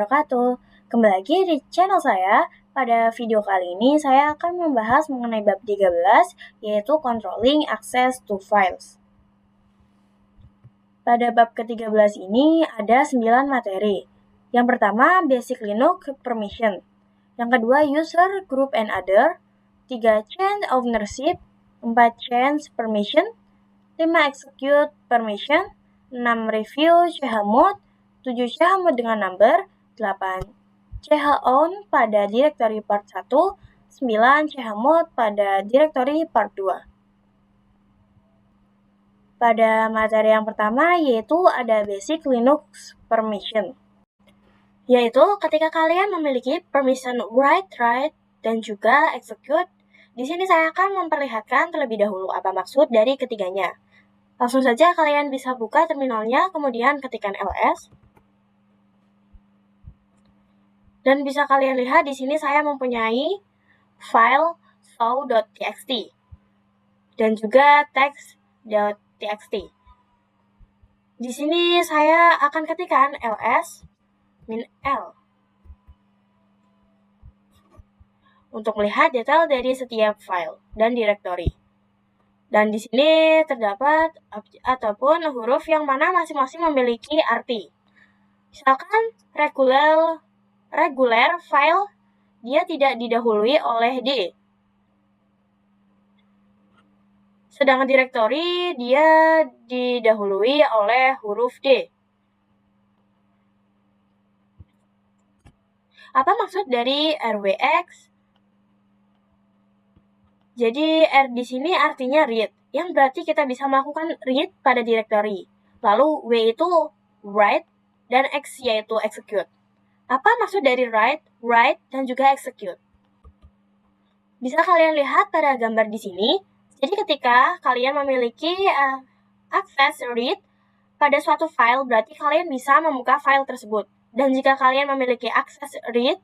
wabarakatuh. Kembali lagi di channel saya. Pada video kali ini saya akan membahas mengenai bab 13, yaitu Controlling Access to Files. Pada bab ke-13 ini ada 9 materi. Yang pertama, Basic Linux Permission. Yang kedua, User, Group, and Other. 3, Change Ownership. 4, Change Permission. 5, Execute Permission. 6, Review chmod. 7, chmod dengan number. 8, chown pada directory part 1. 9, chmod pada directory part 2. Pada materi yang pertama yaitu ada Basic Linux Permission. Yaitu ketika kalian memiliki permission write, dan juga execute. Di sini saya akan memperlihatkan terlebih dahulu apa maksud dari ketiganya. Langsung saja kalian bisa buka terminalnya, kemudian ketikkan ls. Dan bisa kalian lihat di sini saya mempunyai file show.txt dan juga text.txt. Di sini saya akan ketikkan ls -l untuk melihat detail dari setiap file dan directory. Dan di sini terdapat ataupun huruf yang mana masing-masing memiliki arti. Misalkan regular file, dia tidak didahului oleh D. Sedangkan directory, dia didahului oleh huruf D. Apa maksud dari RWX? Jadi R di sini artinya read, yang berarti kita bisa melakukan read pada directory. Lalu W itu write, dan X yaitu execute. Apa maksud dari write, dan juga execute? Bisa kalian lihat pada gambar di sini. Jadi ketika kalian memiliki akses read pada suatu file, berarti kalian bisa membuka file tersebut. Dan jika kalian memiliki akses read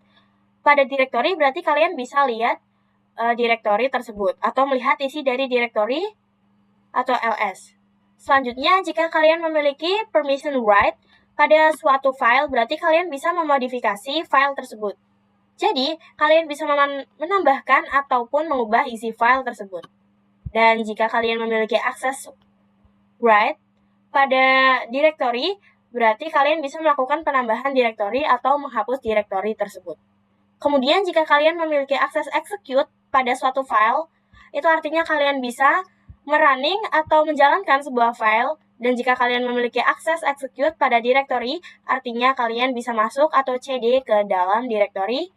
pada directory, berarti kalian bisa lihat directory tersebut atau melihat isi dari directory atau ls. Selanjutnya, jika kalian memiliki permission write pada suatu file, berarti kalian bisa memodifikasi file tersebut. Jadi, kalian bisa menambahkan ataupun mengubah isi file tersebut. Dan jika kalian memiliki akses write pada directory, berarti kalian bisa melakukan penambahan directory atau menghapus directory tersebut. Kemudian, jika kalian memiliki akses execute pada suatu file, itu artinya kalian bisa merunning atau menjalankan sebuah file. Dan jika kalian memiliki akses execute pada directory, artinya kalian bisa masuk atau cd ke dalam directory.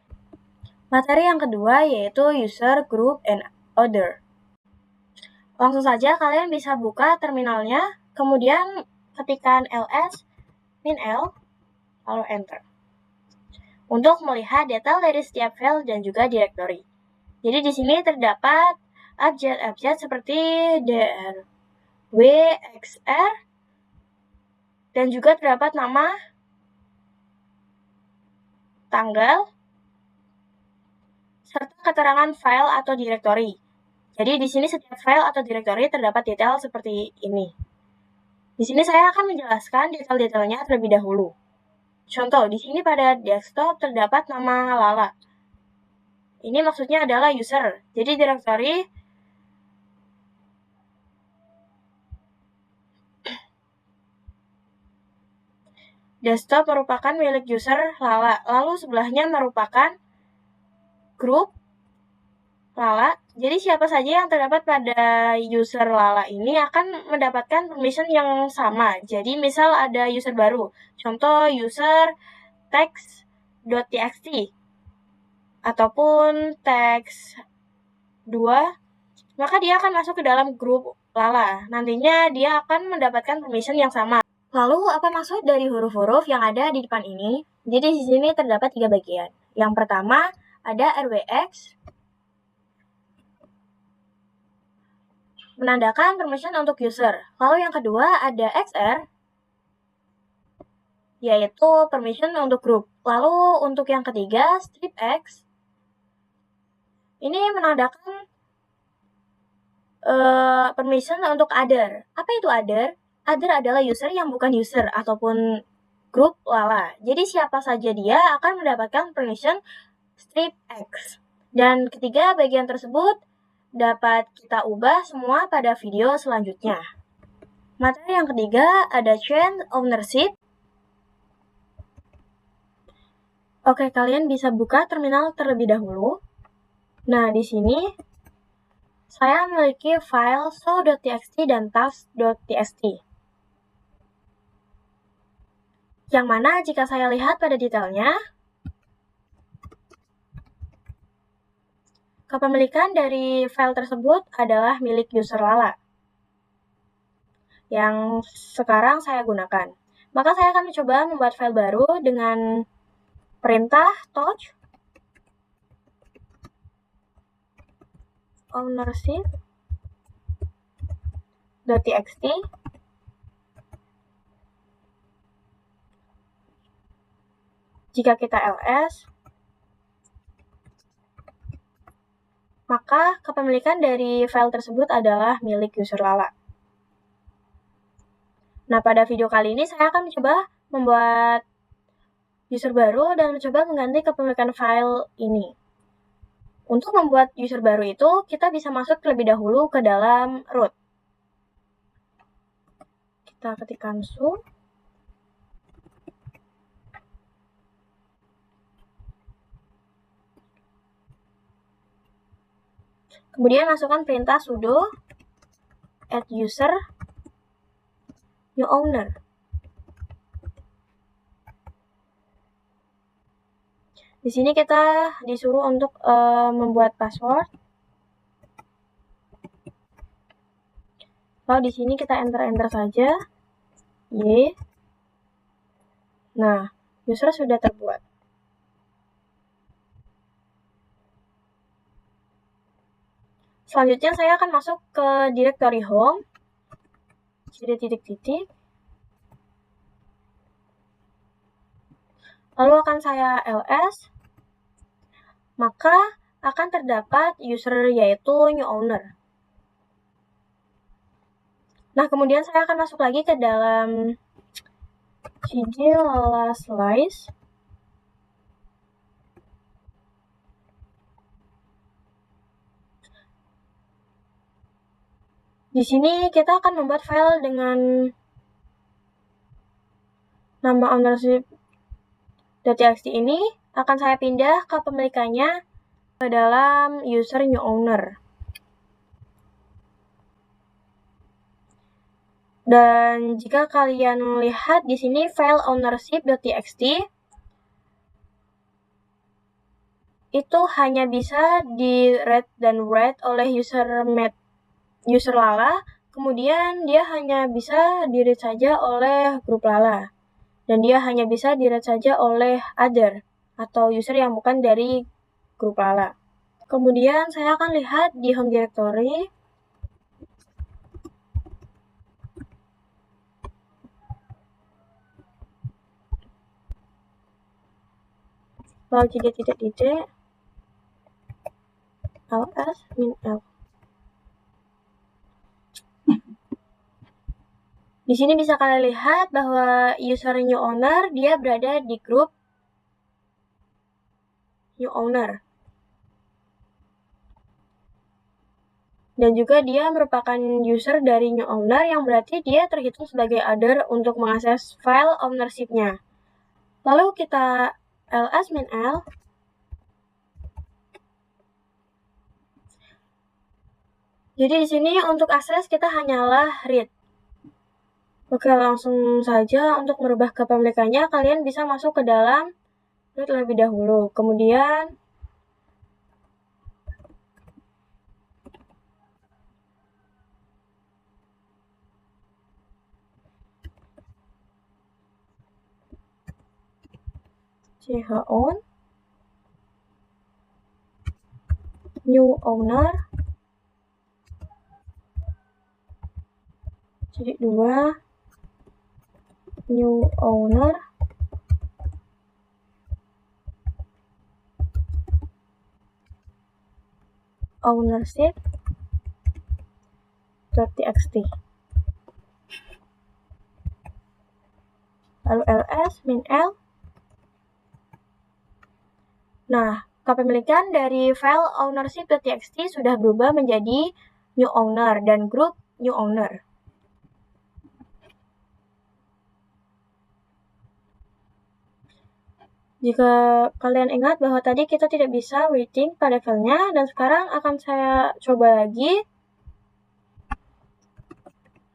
Materi yang kedua yaitu User, Group, and Other. Langsung saja kalian bisa buka terminalnya, kemudian ketikkan ls -l, lalu enter. Untuk melihat detail dari setiap file dan juga directory. Jadi di sini terdapat abjad seperti dr, w, xr, dan juga terdapat nama, tanggal, serta keterangan file atau directory. Jadi di sini setiap file atau directory terdapat detail seperti ini. Di sini saya akan menjelaskan detail-detailnya terlebih dahulu. Contoh, di sini pada desktop terdapat nama Lala. Ini maksudnya adalah user. Jadi directory desktop merupakan milik user Lala. Lalu sebelahnya merupakan grup Lala. Jadi siapa saja yang terdapat pada user Lala ini akan mendapatkan permission yang sama. Jadi misal ada user baru. Contoh user text.txt ataupun text2, maka dia akan masuk ke dalam grup Lala. Nantinya dia akan mendapatkan permission yang sama. Lalu apa maksud dari huruf-huruf yang ada di depan ini? Jadi di sini terdapat 3 bagian. Yang pertama ada RWX, menandakan permission untuk user. Lalu yang kedua ada XR, yaitu permission untuk group. Lalu untuk yang ketiga strip X, ini menandakan permission untuk other. Apa itu other? Other adalah user yang bukan user ataupun grup Lala. Jadi siapa saja dia akan mendapatkan permission strip X. Dan ketiga bagian tersebut dapat kita ubah semua pada video selanjutnya. Materi yang ketiga ada change ownership. Oke, kalian bisa buka terminal terlebih dahulu. Nah, di sini saya memiliki file show.txt dan task.txt. Yang mana jika saya lihat pada detailnya, kepemilikan dari file tersebut adalah milik user Lala yang sekarang saya gunakan. Maka saya akan mencoba membuat file baru dengan perintah touch ownership.txt. Jika kita ls, maka kepemilikan dari file tersebut adalah milik user Lala. Nah, pada video kali ini saya akan mencoba membuat user baru dan mencoba mengganti kepemilikan file ini. Untuk membuat user baru itu, kita bisa masuk terlebih dahulu ke dalam root. Kita ketikkan su. Kemudian masukkan perintah sudo add user new owner. Di sini kita disuruh untuk membuat password. Lalu di sini kita enter saja. Y. Nah, user sudah terbuat. Selanjutnya saya akan masuk ke directory home. Jadi titik-titik. Lalu akan saya ls. Maka akan terdapat user yaitu new owner. Nah, kemudian saya akan masuk lagi ke dalam cj lala slice. Di sini kita akan membuat file dengan nama ownership.txt ini akan saya pindah ke pemilikannya ke dalam user new owner. Dan jika kalian lihat di sini file ownership.txt itu hanya bisa di read dan write oleh user Lala, kemudian dia hanya bisa di read saja oleh grup Lala. Dan dia hanya bisa di read saja oleh other atau user yang bukan dari grup Lala. Kemudian saya akan lihat di home directory. Lalu titik-titik ls min l. Di sini bisa kalian lihat bahwa user new owner dia berada di grup new owner. Dan juga dia merupakan user dari new owner yang berarti dia terhitung sebagai other untuk mengakses file ownership-nya. Lalu kita ls min l. Jadi di sini untuk akses kita hanyalah read. Oke, langsung saja untuk merubah kepemilikannya, kalian bisa masuk ke dalam root terlebih dahulu. Kemudian chown new owner jadi 2 new owner ownership.txt. lalu ls min l. Nah, kepemilikan dari file ownership.txt sudah berubah menjadi new owner dan group new owner. Jika kalian ingat bahwa tadi kita tidak bisa waiting pada filenya, dan sekarang akan saya coba lagi.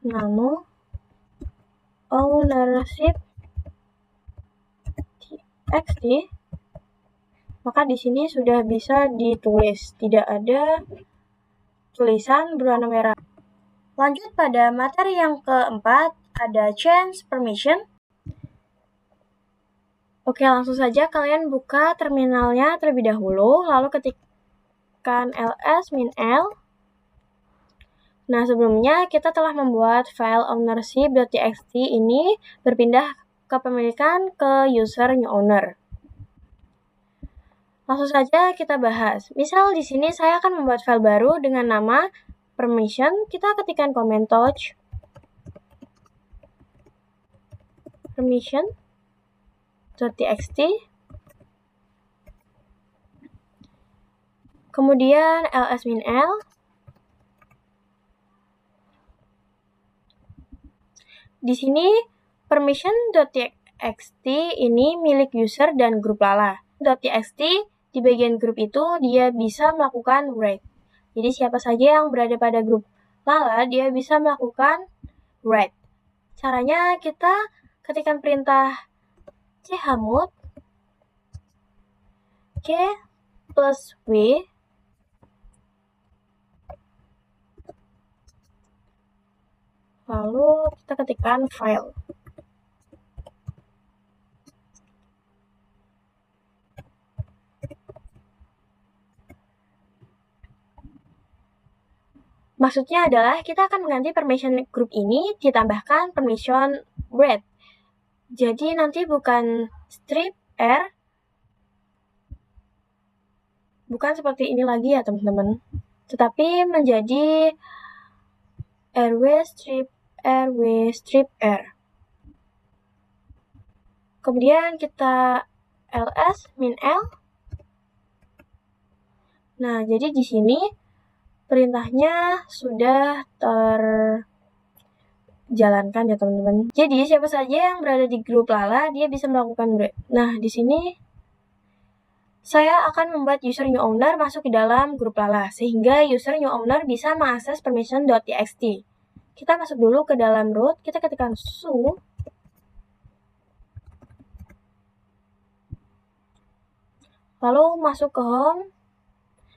Nano ownership txt, maka di sini sudah bisa ditulis, tidak ada tulisan berwarna merah. Lanjut pada materi yang keempat, ada change permission. Oke, langsung saja kalian buka terminalnya terlebih dahulu, lalu ketikkan ls min l. Nah, sebelumnya kita telah membuat file ownership.txt ini berpindah kepemilikan ke user new owner. Langsung saja kita bahas. Misal di sini saya akan membuat file baru dengan nama permission. Kita ketikkan comment touch permission.txt. Kemudian ls min l. Di sini permission.txt ini milik user dan grup Lala. .txt di bagian grup itu dia bisa melakukan read. Jadi siapa saja yang berada pada grup Lala dia bisa melakukan read. Caranya kita ketikkan perintah chmod k plus w lalu kita ketikkan file. Maksudnya adalah kita akan mengganti permission group ini ditambahkan permission read. Jadi nanti bukan strip r, bukan seperti ini lagi ya teman-teman, tetapi menjadi rw strip r. Kemudian kita ls min l. Nah, jadi di sini perintahnya sudah terjalankan ya teman-teman. Jadi siapa saja yang berada di grup Lala dia bisa melakukan read. Nah, di sini saya akan membuat user new owner masuk ke dalam grup Lala sehingga user new owner bisa mengakses permission.txt. Kita masuk dulu ke dalam root, kita ketikkan su. Lalu masuk ke home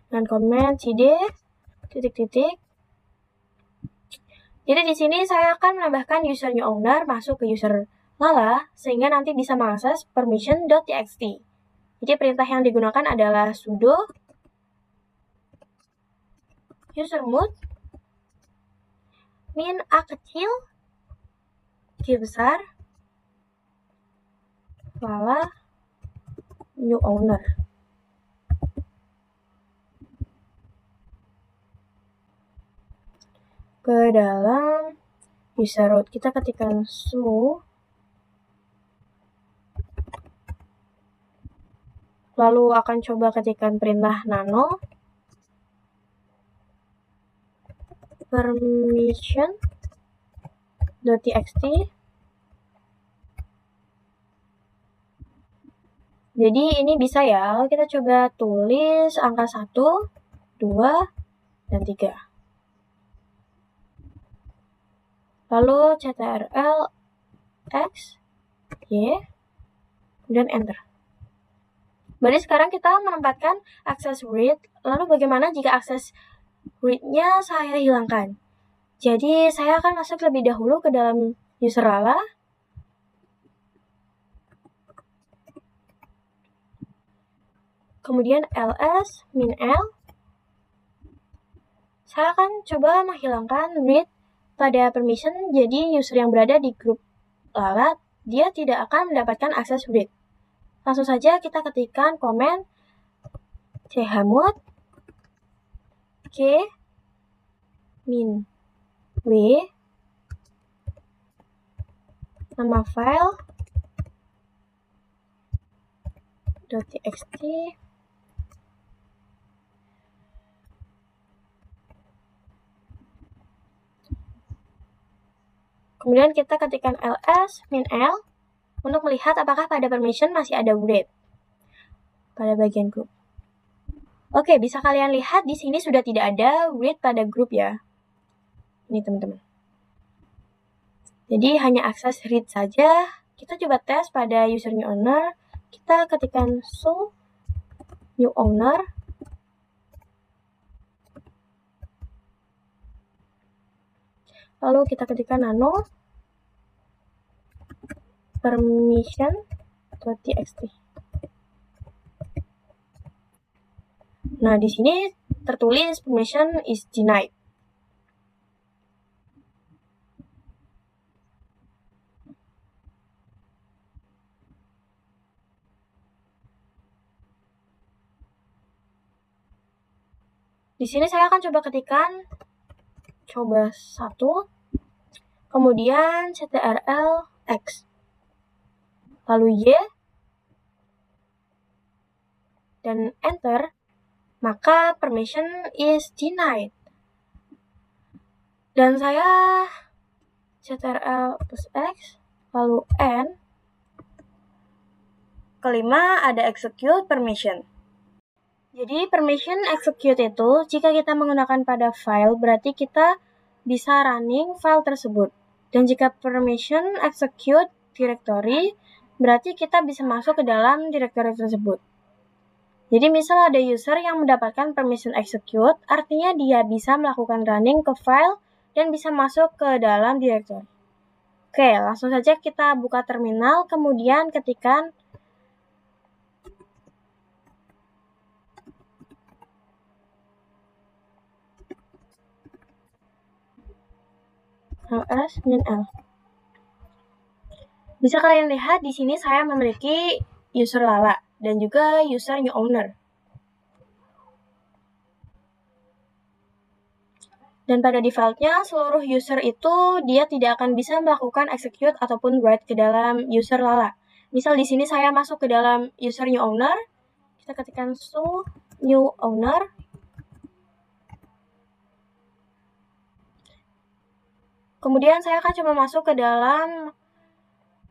dan comment cd titik-titik. Jadi di sini saya akan menambahkan user new owner masuk ke user Lala sehingga nanti bisa mengakses permission.txt. Jadi perintah yang digunakan adalah sudo usermod min a kecil q besar Lala new owner. Ke dalam user root kita ketikkan su. Lalu akan coba ketikkan perintah nano permission.txt. Jadi ini bisa ya, lalu kita coba tulis angka 1, 2, dan 3. Lalu ctrl x, y, dan enter. Berarti sekarang kita menempatkan akses read, lalu bagaimana jika akses read-nya saya hilangkan? Jadi saya akan masuk lebih dahulu ke dalam user Lala. Kemudian ls min l. Saya akan coba menghilangkan read pada permission, jadi user yang berada di grup Lala dia tidak akan mendapatkan akses read. Langsung saja kita ketikkan comment chmod k min w nama file .txt. Kemudian kita ketikkan ls min l untuk melihat apakah pada permission masih ada read pada bagian group. Oke, bisa kalian lihat di sini sudah tidak ada read pada group ya. Ini teman-teman. Jadi hanya akses read saja. Kita coba tes pada user new owner. Kita ketikkan show new owner. Lalu kita ketikkan nano permission.txt. Nah, di sini tertulis permission is denied. Di sini saya akan coba ketikkan coba 1, kemudian ctrl x, lalu y, dan enter, maka permission is denied. Dan saya ctrl plus x, lalu n, kelima ada execute permission. Jadi permission execute itu jika kita menggunakan pada file berarti kita bisa running file tersebut. Dan jika permission execute directory berarti kita bisa masuk ke dalam directory tersebut. Jadi misal ada user yang mendapatkan permission execute, artinya dia bisa melakukan running ke file dan bisa masuk ke dalam directory. Oke, langsung saja kita buka terminal, kemudian ketikkan ls min l. Bisa kalian lihat di sini saya memiliki user Lala dan juga user new owner. Dan pada defaultnya seluruh user itu dia tidak akan bisa melakukan execute ataupun write ke dalam user Lala. Misal di sini saya masuk ke dalam user new owner, kita ketikkan show new owner. Kemudian saya akan coba masuk ke dalam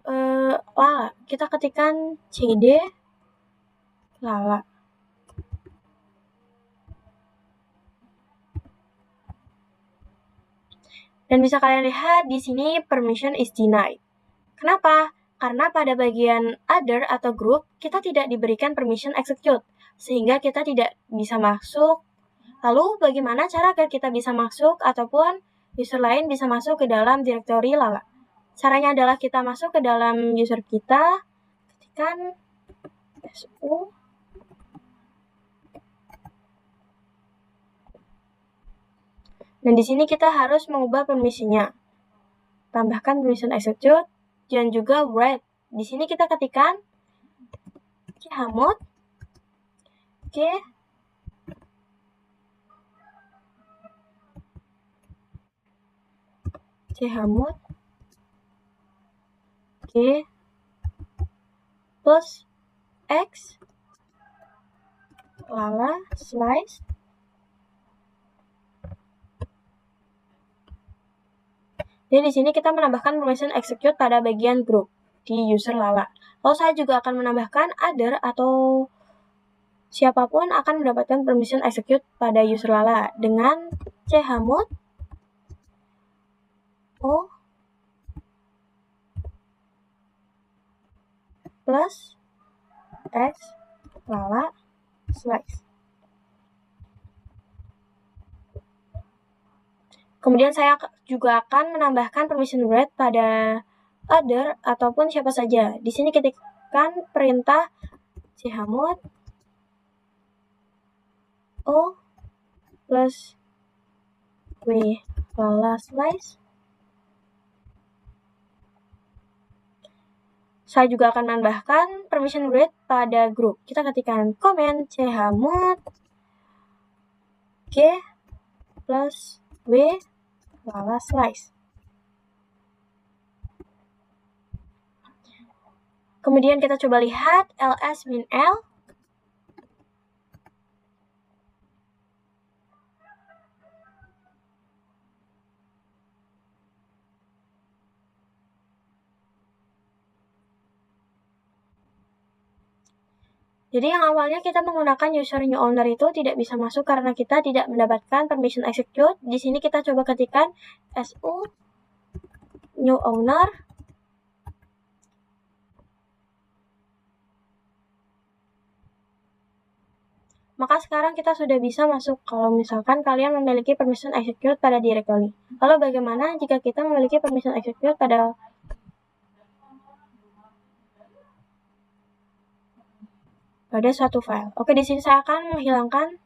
Lala. Kita ketikkan cd Lala. Dan bisa kalian lihat di sini permission is denied. Kenapa? Karena pada bagian other atau group kita tidak diberikan permission execute, sehingga kita tidak bisa masuk. Lalu bagaimana cara agar kita bisa masuk ataupun user lain bisa masuk ke dalam directory Lala? Caranya adalah kita masuk ke dalam user kita, ketikkan su, dan di sini kita harus mengubah permisinya. Tambahkan permission execute dan juga write. Di sini kita ketikkan chmod chmod plus x Lala slice Jadi di sini kita menambahkan permission execute pada bagian group di user Lala. Lalu saya juga akan menambahkan other atau siapapun akan mendapatkan permission execute pada user Lala dengan chmod o plus x Lala slice. Kemudian saya juga akan menambahkan permission write pada other ataupun siapa saja. Di sini ketikkan perintah chmod o plus w Lala slice. Saya juga akan menambahkan permission write pada group. Kita ketikkan comment chmod plus w Lala slice. Kemudian kita coba lihat ls min l. Jadi yang awalnya kita menggunakan user new owner itu tidak bisa masuk karena kita tidak mendapatkan permission execute. Di sini kita coba ketikkan su new owner. Maka sekarang kita sudah bisa masuk kalau misalkan kalian memiliki permission execute pada directory. Lalu bagaimana jika kita memiliki permission execute pada suatu file? Oke, di sini saya akan menghilangkan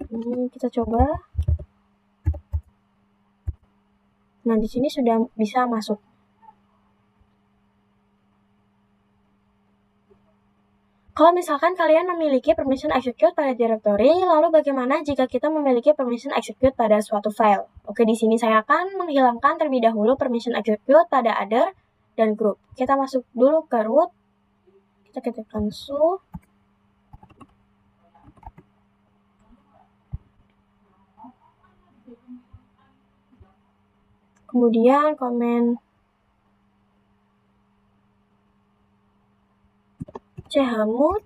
ini, kita coba. Nah, di sini sudah bisa masuk. Kalau misalkan kalian memiliki permission execute pada directory, lalu bagaimana jika kita memiliki permission execute pada suatu file? Oke, di sini saya akan menghilangkan terlebih dahulu permission execute pada other dan group. Kita masuk dulu ke root. Kita ketikkan su. Kemudian komen chmod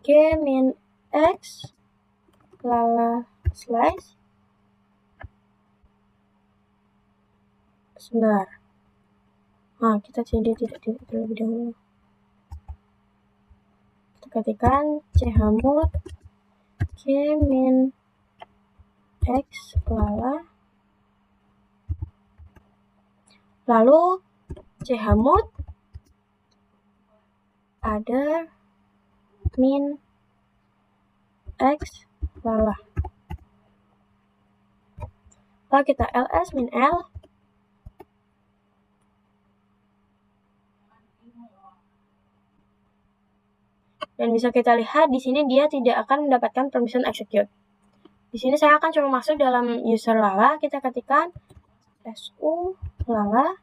g-min x lala slice. Sebentar. Nah, kita tidak terlebih dahulu. Kita ketikkan chmod g-min x lala. Lalu chmod other min x lala. Lalu kita ls min l. Dan bisa kita lihat di sini dia tidak akan mendapatkan permission execute. Di sini saya akan coba masuk dalam user lala. Kita ketikkan su lala.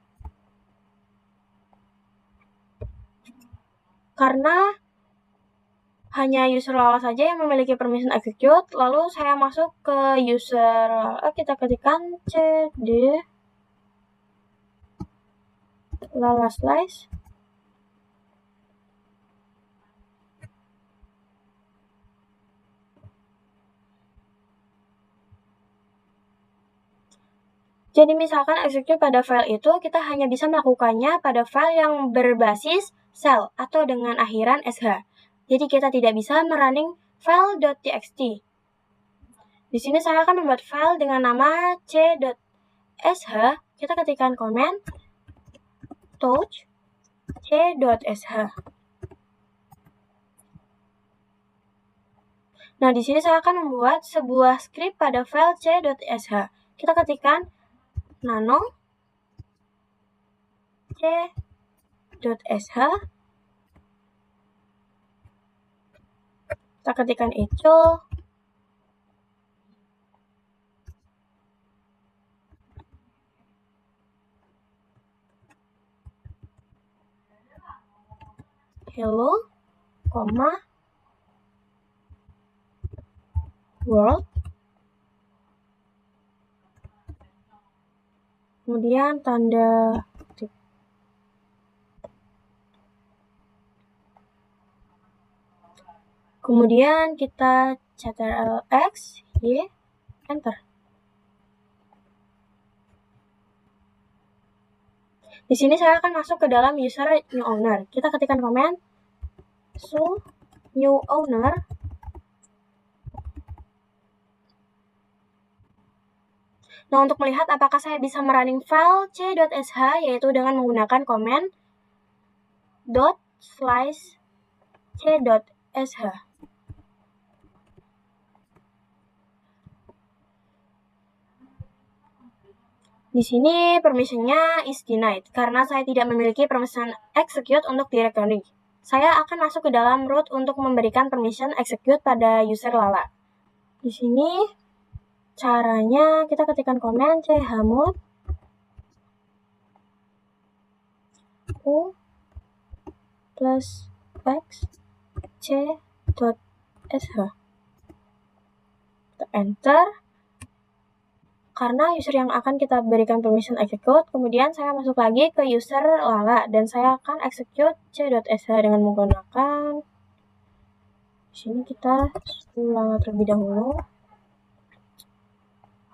Karena hanya user lala saja yang memiliki permission execute, lalu saya masuk ke user lala, kita ketikkan cd lala slice. Jadi misalkan execute pada file itu, kita hanya bisa melakukannya pada file yang berbasis shell atau dengan akhiran sh. Jadi kita tidak bisa merunning file.txt. Di sini saya akan membuat file dengan nama c.sh. Kita ketikkan command touch c.sh. Nah, di sini saya akan membuat sebuah script pada file c.sh. Kita ketikkan nano c.sh. Kita ketikkan echo. Hello, world. Kemudian tanda kutip. Kemudian kita ctrl-x, y, enter. Di sini saya akan masuk ke dalam user new owner. Kita ketikkan command su new owner. Nah, untuk melihat apakah saya bisa merunning file c.sh, yaitu dengan menggunakan command .slice c.sh. Di sini permissionnya is denied, karena saya tidak memiliki permission execute untuk directory. Saya akan masuk ke dalam root untuk memberikan permission execute pada user lala. Di sini caranya kita ketikkan command chmod u plus x c.sh. Kita enter. karena user yang akan kita berikan permission execute. Kemudian saya masuk lagi ke user Lala dan saya akan execute c.sh dengan menggunakan di sini kita Lala terlebih dahulu.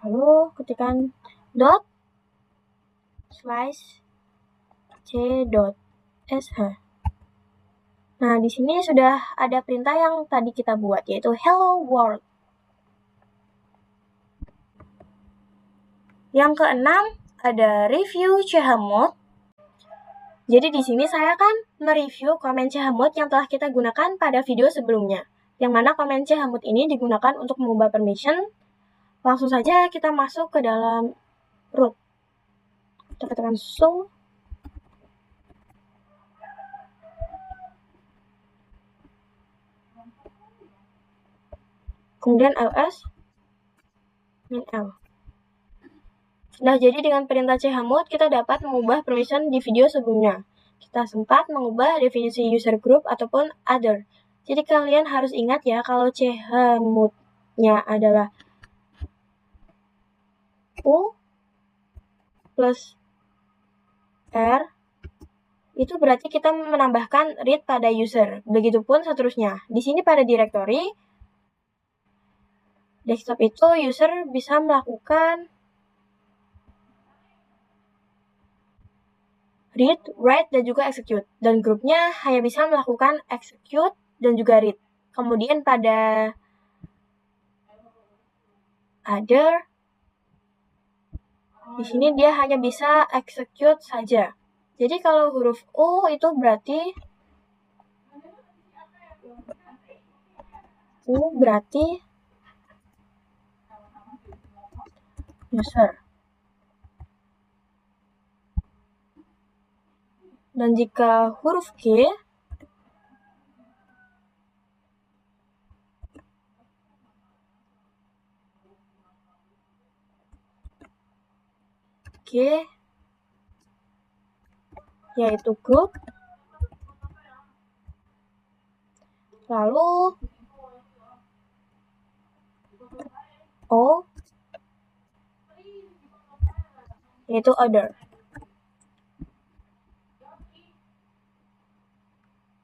Lalu ketikkan dot slash c.sh. Nah, di sini sudah ada perintah yang tadi kita buat, yaitu hello world. Yang keenam ada review chmod. Jadi di sini saya akan mereview komen chmod yang telah kita gunakan pada video sebelumnya. Yang mana komen chmod ini digunakan untuk mengubah permission. Langsung saja kita masuk ke dalam root. Kita tekan show. Kemudian ls min l. Nah, jadi dengan perintah chmod kita dapat mengubah permission di video sebelumnya. Kita sempat mengubah definisi user group ataupun other. Jadi kalian harus ingat ya, kalau chmod-nya adalah u plus r, itu berarti kita menambahkan read pada user. Begitupun seterusnya. Di sini pada directory desktop itu user bisa melakukan read, write, dan juga execute. Dan grupnya hanya bisa melakukan execute dan juga read. Kemudian pada other, di sini dia hanya bisa execute saja. Jadi kalau huruf U itu berarti user. Dan jika huruf G yaitu group, lalu O yaitu other.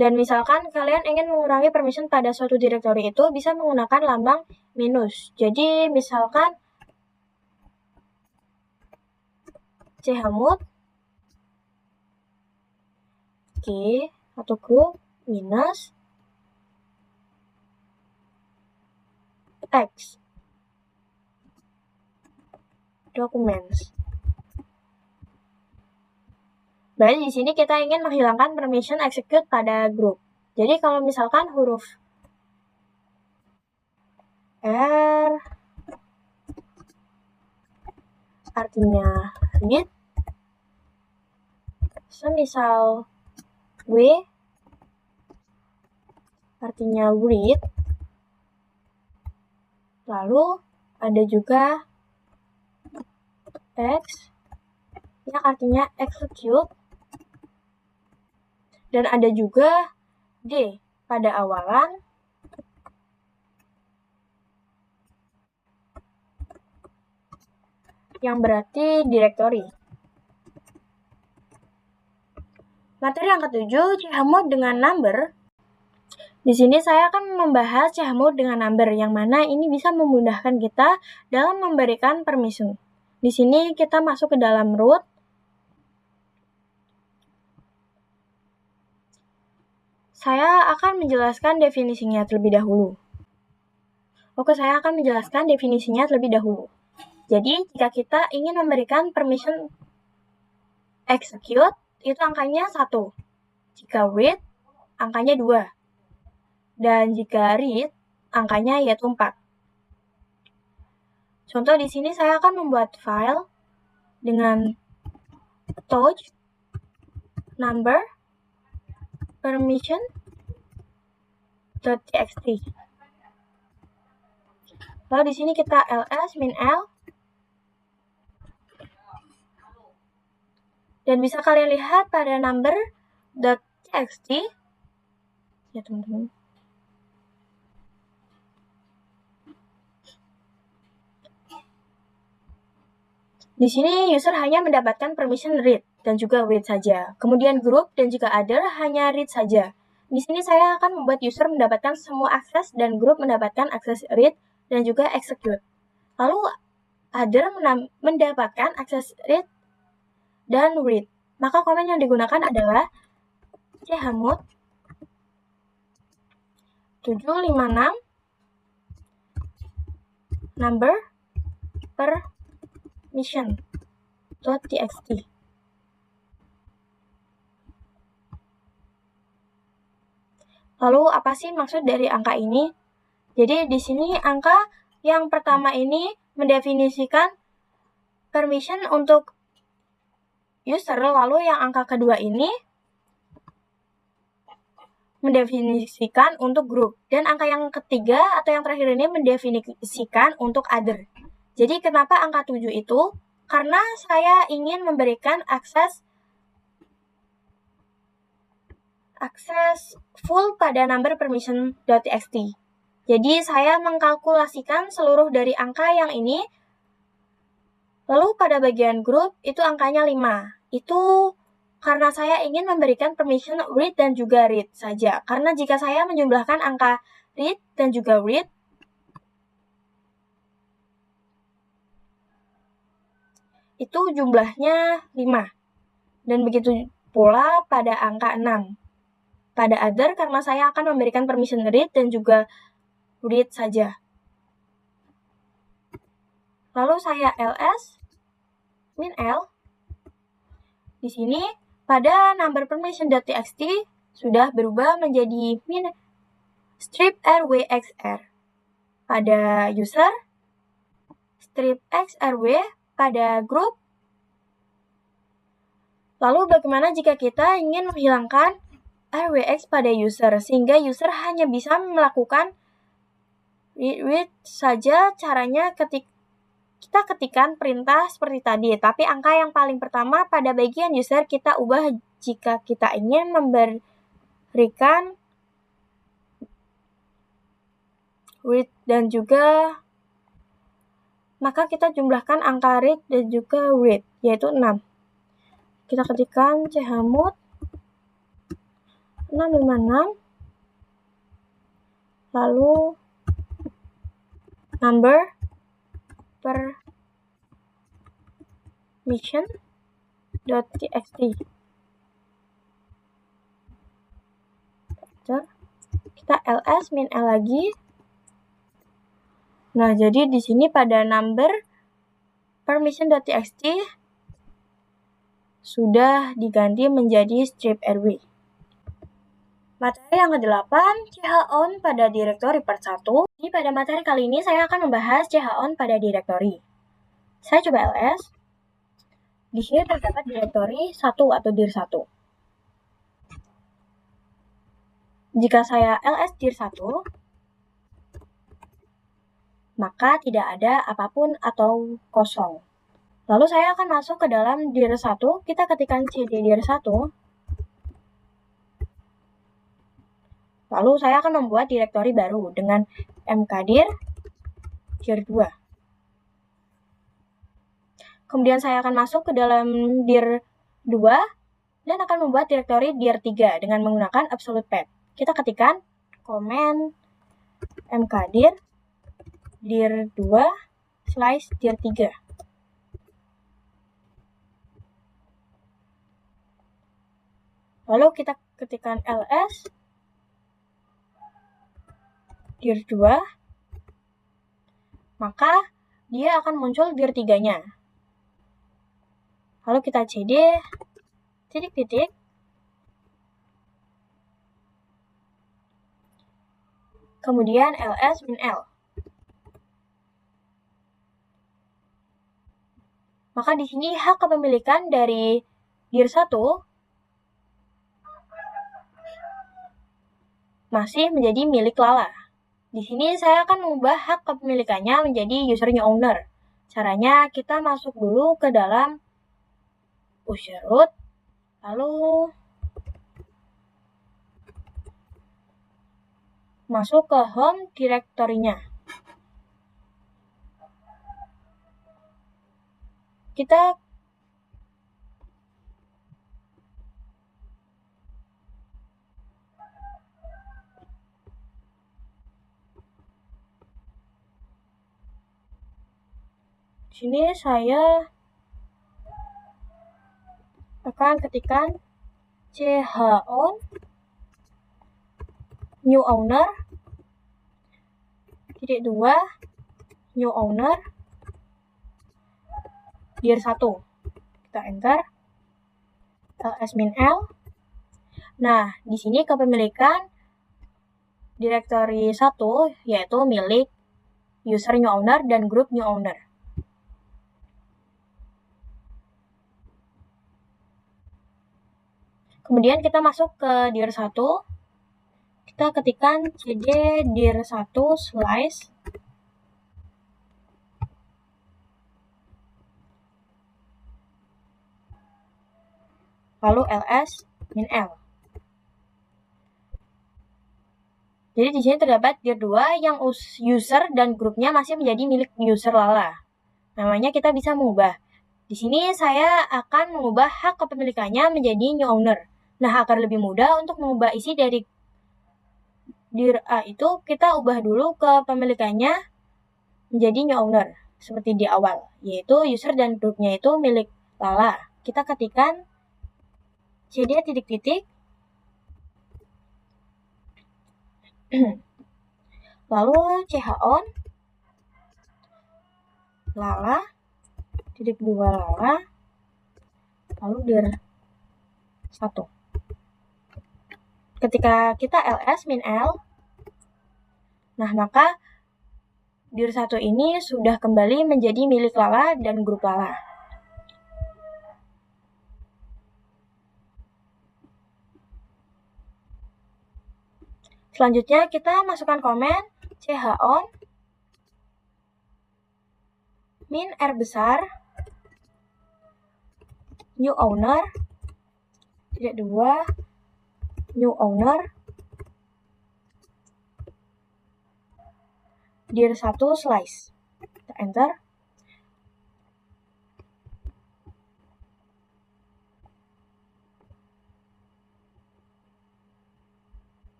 Dan misalkan kalian ingin mengurangi permission pada suatu directory itu bisa menggunakan lambang minus. Jadi misalkan chmod G atau group minus X documents. Berarti di sini kita ingin menghilangkan permission execute pada group. Jadi kalau misalkan huruf R artinya read, semisal W artinya read, lalu ada juga X yang artinya execute, dan ada juga D pada awalan yang berarti directory. Materi yang ketujuh, chmod dengan number. Di sini saya akan membahas chmod dengan number, yang mana ini bisa memudahkan kita dalam memberikan permission. Di sini kita masuk ke dalam root. Saya akan menjelaskan definisinya terlebih dahulu. Saya akan menjelaskan definisinya terlebih dahulu. Jadi, jika kita ingin memberikan permission execute, itu angkanya 1. Jika read, angkanya 2. Dan jika read, angkanya yaitu 4. Contoh di sini saya akan membuat file dengan touch number permission.txt. Lalu di sini kita ls min l. Dan bisa kalian lihat pada number.txt. Ya teman-teman. Di sini user hanya mendapatkan permission read dan juga read saja. Kemudian group dan juga other hanya read saja. Di sini saya akan membuat user mendapatkan semua akses dan group mendapatkan akses read dan juga execute. Lalu other mendapatkan akses read dan read. Maka komen yang digunakan adalah chmod 756 number permission.txt. Lalu apa sih maksud dari angka ini? Jadi di sini angka yang pertama ini mendefinisikan permission untuk user, lalu yang angka kedua ini mendefinisikan untuk group, dan angka yang ketiga atau yang terakhir ini mendefinisikan untuk other. Jadi kenapa angka 7 itu? Karena saya ingin memberikan akses full pada number permission.txt. Jadi saya mengkalkulasikan seluruh dari angka yang ini, lalu pada bagian group itu angkanya 5. Itu karena saya ingin memberikan permission read dan juga read saja. Karena jika saya menjumlahkan angka read dan juga read, itu jumlahnya 5. Dan begitu pula pada angka 6. Pada other, karena saya akan memberikan permission read dan juga read saja. Lalu saya ls min l. Di sini pada number permission.txt sudah berubah menjadi min strip rwxr pada user, strip xrw pada group. Lalu bagaimana jika kita ingin menghilangkan rwx pada user, sehingga user hanya bisa melakukan read saja? Caranya kita ketikkan perintah seperti tadi, tapi angka yang paling pertama pada bagian user kita ubah jika kita ingin memberikan read dan juga, maka kita jumlahkan angka read dan juga read, yaitu 6. Kita ketikkan chmod 656 lalu number permission.txt. Kita ls min l lagi. Nah, jadi di sini pada number permission.txt sudah diganti menjadi strip rw. Materi yang ke-8, chown pada direktori part 1. Jadi pada materi kali ini saya akan membahas chown pada direktori. Saya coba ls. Di sini terdapat direktori 1 atau dir 1. Jika saya ls dir 1, maka tidak ada apapun atau kosong. Lalu saya akan masuk ke dalam dir 1, kita ketikkan cd dir 1. Lalu saya akan membuat direktori baru dengan mkdir dir 2. Kemudian saya akan masuk ke dalam dir 2 dan akan membuat direktori dir 3 dengan menggunakan absolute path. Kita ketikkan komen mkdir dir 2 slash dir 3. Lalu kita ketikkan ls dir 2, maka dia akan muncul dir 3-nya. Lalu kita cd titik-titik kemudian ls min l. Maka di sini hak kepemilikan dari dir 1 masih menjadi milik Lala. Di sini saya akan mengubah hak kepemilikannya menjadi usernya owner. Caranya kita masuk dulu ke dalam user root, lalu masuk ke home directory-nya. kita sini saya akan ketikkan chon new owner titik 2 new owner dir 1. Kita enter ls min l. Nah, di sini kepemilikan directory 1 yaitu milik user new owner dan group new owner. Kemudian kita masuk ke dir 1. Kita ketikkan cd dir 1 slice lalu ls min l. Jadi di sini terdapat dir 2 yang user dan grupnya masih menjadi milik user Lala. Namanya kita bisa mengubah. Di sini saya akan mengubah hak kepemilikannya menjadi new owner. Nah, agar lebih mudah untuk mengubah isi dari dir A itu, kita ubah dulu kepemilikannya menjadi new owner seperti di awal, yaitu user dan grupnya itu milik Lala. Kita ketikkan cd titik-titik lalu chon Lala titik 2 Lala lalu dir 1. Ketika kita ls min l, nah maka dir 1 ini sudah kembali menjadi milik Lala dan grup Lala. Selanjutnya kita masukkan komen chon min r besar new owner titik 2 new owner dir 1 slice. Kita enter.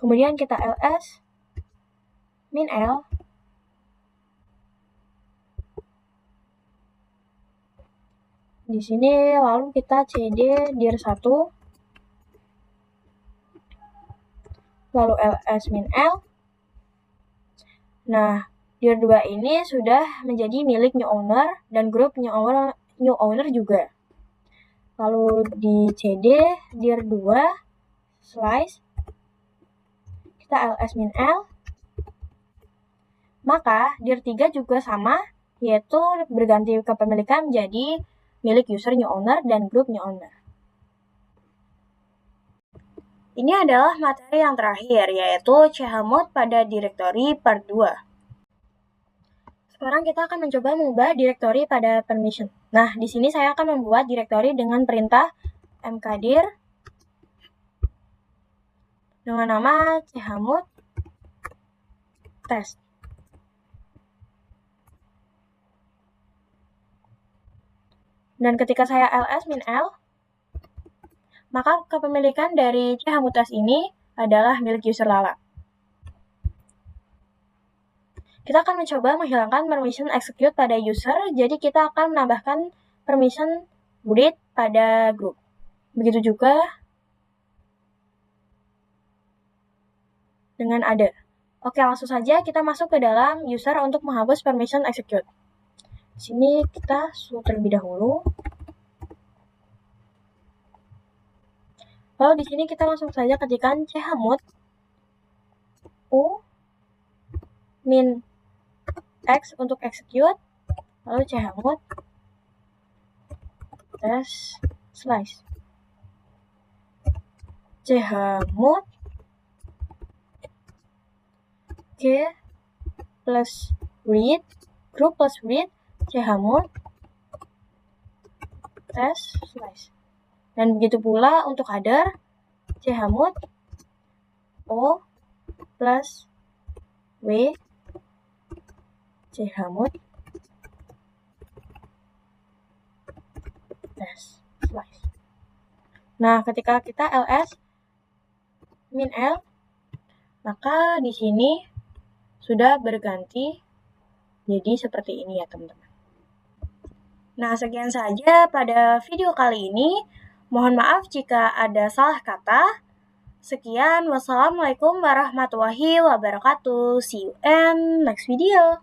Kemudian kita ls min l. Di sini lalu kita cd dir 1 lalu ls min l. Nah, dir 2 ini sudah menjadi milik new owner dan grup new owner juga. Lalu di cd dir 2 slice kita ls min l. Maka dir 3 juga sama, yaitu berganti kepemilikan menjadi milik user new owner dan grup new owner. Ini adalah materi yang terakhir, yaitu chmod pada directory part 2. Sekarang kita akan mencoba mengubah directory pada permission. Nah, di sini saya akan membuat directory dengan perintah mkdir dengan nama chmod test. Dan ketika saya ls min l, maka kepemilikan dari chmod test ini adalah milik user Lala. Kita akan mencoba menghilangkan permission execute pada user, jadi kita akan menambahkan permission read pada group. Begitu juga dengan other. Oke, langsung saja kita masuk ke dalam user untuk menghapus permission execute. Di sini kita terlebih dahulu. Lalu di sini kita langsung saja ketikkan chmod u min x untuk execute, lalu chmod test slice. Chmod k plus read group plus read chmod test slice. Dan begitu pula untuk other, chmod O plus W chmod S slice. Nah, ketika kita ls min L, maka di sini sudah berganti jadi seperti ini ya teman-teman. Nah, sekian saja pada video kali ini. Mohon maaf jika ada salah kata. Sekian, wassalamualaikum warahmatullahi wabarakatuh. See you in next video.